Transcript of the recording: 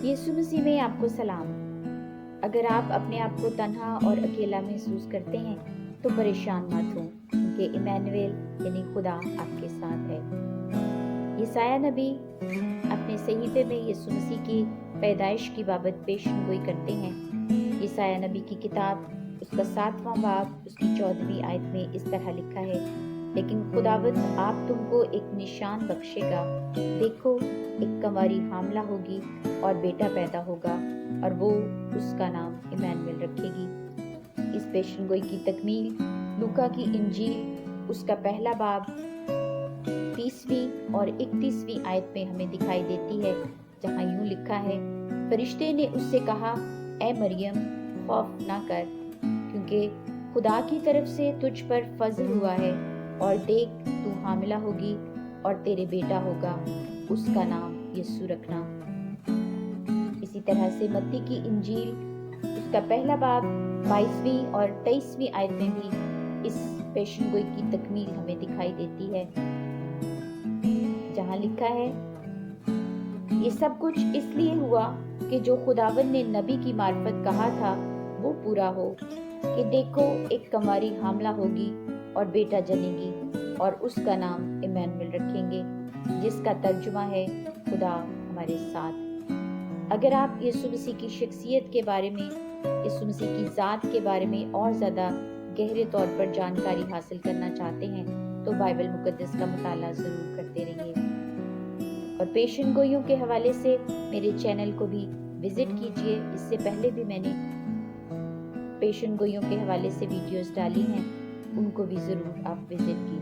یسوع مسیح میں آپ کو سلام۔ اگر آپ اپنے آپ کو تنہا اور اکیلا محسوس کرتے ہیں تو پریشان مت ہوں، کیونکہ ایمانویل یعنی خدا آپ کے ساتھ ہے۔ یسایہ نبی اپنے صحیفے میں یسوع مسیح کی پیدائش کی بابت پیشن گوئی کرتے ہیں۔ یسایہ نبی کی کتاب اس کا 7واں باب اس کی 14ویں آیت میں اس طرح لکھا ہے، لیکن خداوند آپ تم کو ایک نشان بخشے گا، دیکھو ایک کنواری حاملہ ہوگی اور بیٹا پیدا ہوگا اور وہ اس کا نام ایمانویل رکھے گی۔ اس پیشن گوئی کی تکمیل لوکا کی انجیل اس کا پہلا باب 30ویں اور 31ویں آیت میں ہمیں دکھائی دیتی ہے، جہاں یوں لکھا ہے، فرشتے نے اس سے کہا، اے مریم خوف نہ کر، کیونکہ خدا کی طرف سے تجھ پر فضل ہوا ہے، اور دیکھ تو حاملہ ہوگی اور تیرے بیٹا ہوگا، اس کا نام یسوع رکھنا۔ اسی طرح سے متی کی انجیل اس کا پہلا باب 22ویں اور 23ویں آیت میں بھی اس پیشن گوئی کی تکمیل ہمیں دکھائی دیتی ہے، جہاں لکھا ہے، یہ سب کچھ اس لیے ہوا کہ جو خداوند نے نبی کی معرفت کہا تھا وہ پورا ہو، کہ دیکھو ایک کنواری حاملہ ہوگی اور بیٹا جنے گی اور اس کا نام ایمانویل رکھیں گے، جس کا ترجمہ ہے خدا ہمارے ساتھ۔ اگر آپ یسوع مسیح کی شخصیت کے بارے میں، یسوع مسیح کی ذات کے بارے میں اور زیادہ گہرے طور پر جانکاری حاصل کرنا چاہتے ہیں تو بائبل مقدس کا مطالعہ ضرور کرتے رہیے، اور پیشن گوئیوں کے حوالے سے میرے چینل کو بھی وزٹ کیجیے۔ اس سے پہلے بھی میں نے پیشن گوئیوں کے حوالے سے ویڈیوز ڈالی ہیں، ان کو بھی ضرور آپ وزٹ کیجیے۔